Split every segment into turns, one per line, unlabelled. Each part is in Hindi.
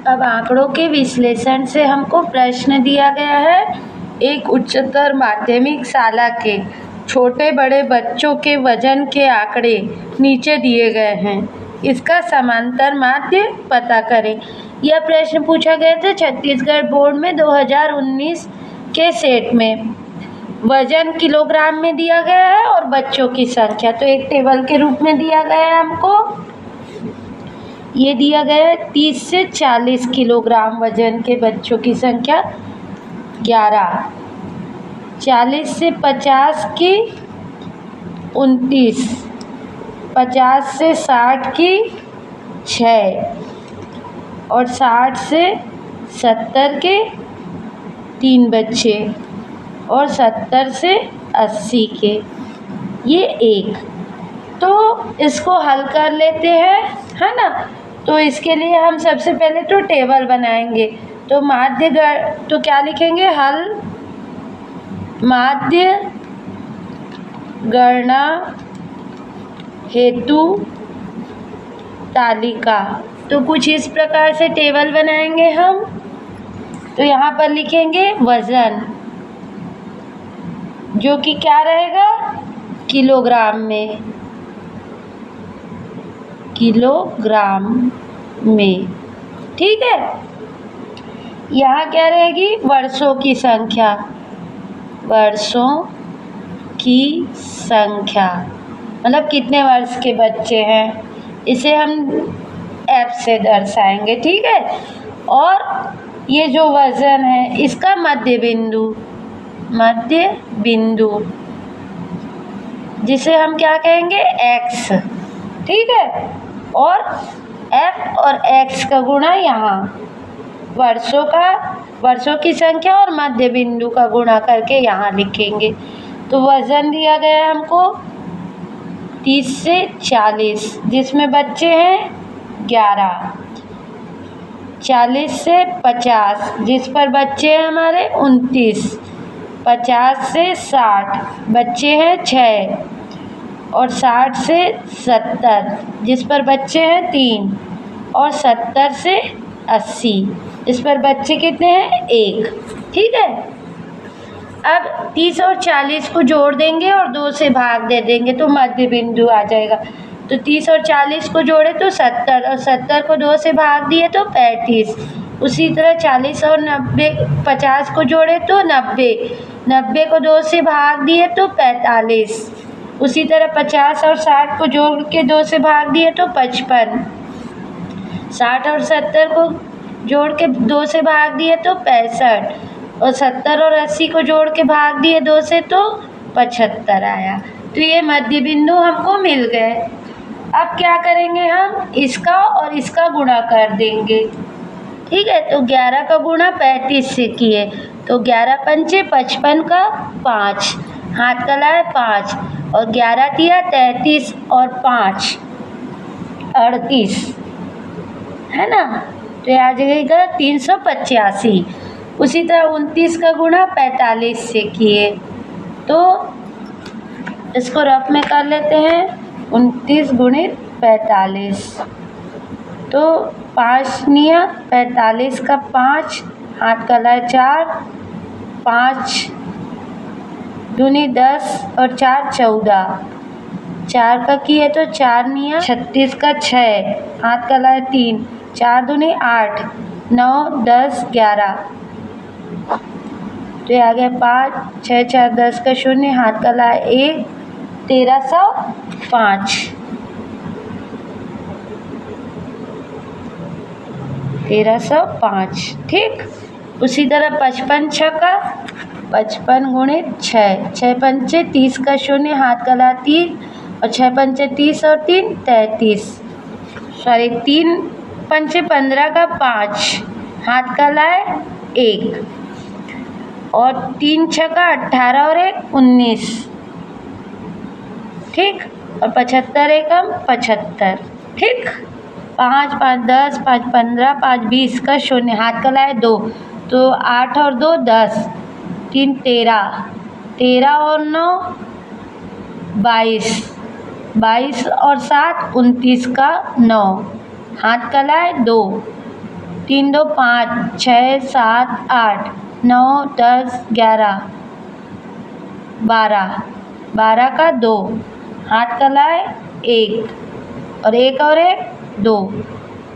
अब आंकड़ों के विश्लेषण से हमको प्रश्न दिया गया है। एक उच्चतर माध्यमिक शाला के छोटे बड़े बच्चों के वजन के आंकड़े नीचे दिए गए हैं। इसका समांतर माध्य पता करें। यह प्रश्न पूछा गया था छत्तीसगढ़ बोर्ड में 2019 के सेट में। वजन किलोग्राम में दिया गया है और बच्चों की संख्या तो एक टेबल के रूप में दिया गया है हमको। ये दिया गया है 30 से 40 किलोग्राम वजन के बच्चों की संख्या 11, 40 से 50 की 29, 50 से 60 की 6 और 60 से 70 के 3 बच्चे और 70 से 80 के ये 1। तो इसको हल कर लेते हैं, है ना। तो इसके लिए हम सबसे पहले तो टेबल बनाएंगे। तो तो क्या लिखेंगे? हल माध्य गणना हेतु तालिका। तो कुछ इस प्रकार से टेबल बनाएंगे हम। तो यहाँ पर लिखेंगे वजन, जो कि क्या रहेगा? किलोग्राम में, किलोग्राम में, ठीक है। यहाँ क्या रहेगी? वर्षों की संख्या, वर्षों की संख्या मतलब कितने वर्ष के बच्चे हैं, इसे हम F से दर्शाएंगे, ठीक है। और ये जो वजन है इसका मध्य बिंदु, मध्य बिंदु जिसे हम क्या कहेंगे? X, ठीक है। और F और X का गुणा यहाँ वर्षों की संख्या और मध्य बिंदु का गुणा करके यहाँ लिखेंगे। तो वजन दिया गया है हमको 30 से 40, जिसमें बच्चे हैं 11, 40 से 50 जिस पर बच्चे हैं हमारे 29, 50 से 60 बच्चे हैं 6 और 60 से 70 जिस पर बच्चे हैं 3 और 70 से 80 इस पर बच्चे कितने हैं? 1, ठीक है। अब 30 और 40 को जोड़ देंगे और 2 से भाग दे देंगे तो मध्य बिंदु आ जाएगा। तो 30 और 40 को जोड़े तो 70 और 70 को 2 से भाग दिए तो 35। उसी तरह 40 और 50 को जोड़े तो 90, 90 को 2 से भाग दिए तो 45। उसी तरह 50 और 60 को जोड़ के 2 से भाग दिए तो 55। 60 और 70 को जोड़ के 2 से भाग दिए तो 65 और 70 और 80 को जोड़ के भाग दिए 2 से तो 75 आया। तो ये मध्य बिंदु हमको मिल गए। अब क्या करेंगे? हम इसका और इसका गुणा कर देंगे, ठीक है। तो 11 का गुणा 35 से किए तो 11 पंचे 55 का 5, हाथ का लाए 5 और 11 दिया 33 और 5 38, है ना। तो ये आ जाएगा 385। उसी तरह 29 का गुणा 45 से किए तो इसको रफ में कर लेते हैं 29 गुणित 45। तो 5 निया 45 का 5, हाथ का लाए 4, 5 दूनी 10 और 4 14, 4 का किए तो 4 निया 36 का 6, हाथ का लाए 3, 4 दूनी 8, 9 10 11। तो ये आ गया 5 6 4 10 का 0, हाथ का लाए 1, 1305, 1305, ठीक। उसी तरह 55 छक्का 55 गुणित 6, 6 पंचे 30 का 0, हाथ का ला 3 और 6 पंचे 30 और 3 33, सॉरी 3 पंचे 15 का 5, हाथ का लाए 1 और 3 छक्का 18 और 1 19, ठीक। और 75 एकम 75, ठीक। 5 5 10, 5 15, 5 20 का 0, हाथ का लाए 2 तो 8 और 2 10, 3 13, 13 और 9 22, 22 और 7 29 का 9, हाथ का लाए 2 3 2 5 6 7 8 9 10 11 12 12 का 2, हाथ का लाए 1 और 1 और 1 2,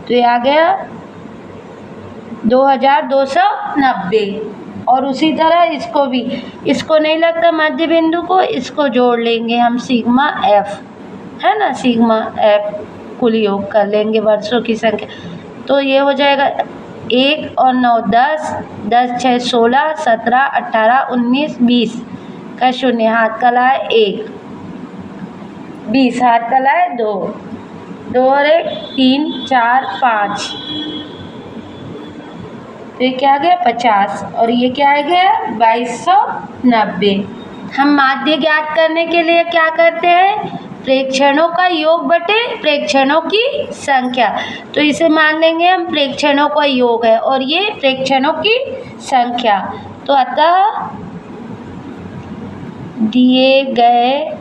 तो ये आ गया 2290। और उसी तरह इसको भी, इसको नहीं लगता मध्य बिंदु को, इसको जोड़ लेंगे हम सिग्मा एफ, है ना, सिग्मा एफ कुल योग कर लेंगे वर्षों की संख्या। तो ये हो जाएगा 1 और 9 10, 10 6 16 17 18 19 20 का 0, हाथ का लाए 1, 20 हाथ का लाए 2, 2 और 1 3 4 5, तो ये क्या आ गया 50 और ये क्या आ गया 2290। हम माध्य ज्ञात करने के लिए क्या करते हैं, प्रेक्षणों का योग बटे प्रेक्षणों की संख्या। तो इसे मान लेंगे हम प्रेक्षणों का योग है और ये प्रेक्षणों की संख्या। तो अतः दिए गए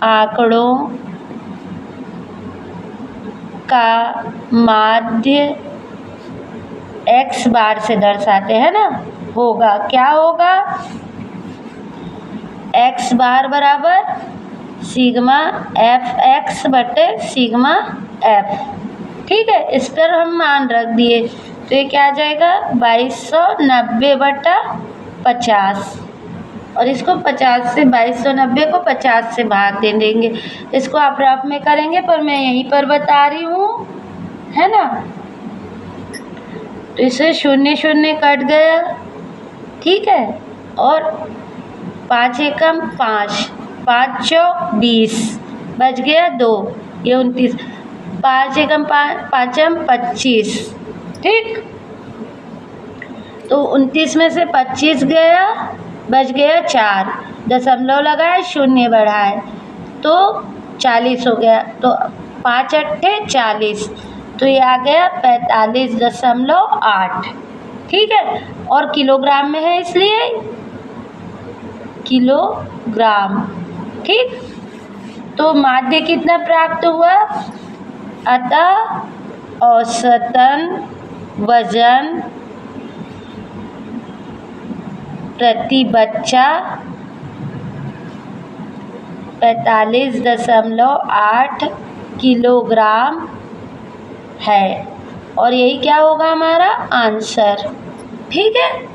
आंकड़ों का माध्य x बार से दर्शाते हैं ना, होगा क्या होगा, x बार बराबर सिग्मा एफ एक्स बटे सिग्मा एफ। ठीक है, इस पर हम मान रख दिए, तो ये क्या आ जाएगा 2290 बटा 50, और इसको 50 से 2290 को 50 से भाग दे देंगे। इसको आप रफ में करेंगे पर मैं यहीं पर बता रही हूँ, है ना। तो इससे 0 0 कट गया, ठीक है, और 5 एकम 5, 5 चौक 20, बच गया 2, ये 29, 5 एकम 5 25, ठीक। तो 29 में से 25 गया, बच गया 4, दशमलव लगाए 0 बढ़ाए तो 40 हो गया, तो 5 अट्ठे 40, तो ये आ गया 45.8, ठीक है। और किलोग्राम में है इसलिए किलोग्राम, ठीक। तो माध्य कितना प्राप्त हुआ, अतः औसतन वजन प्रति बच्चा 45.8 किलोग्राम है, और यही क्या होगा हमारा आंसर, ठीक है।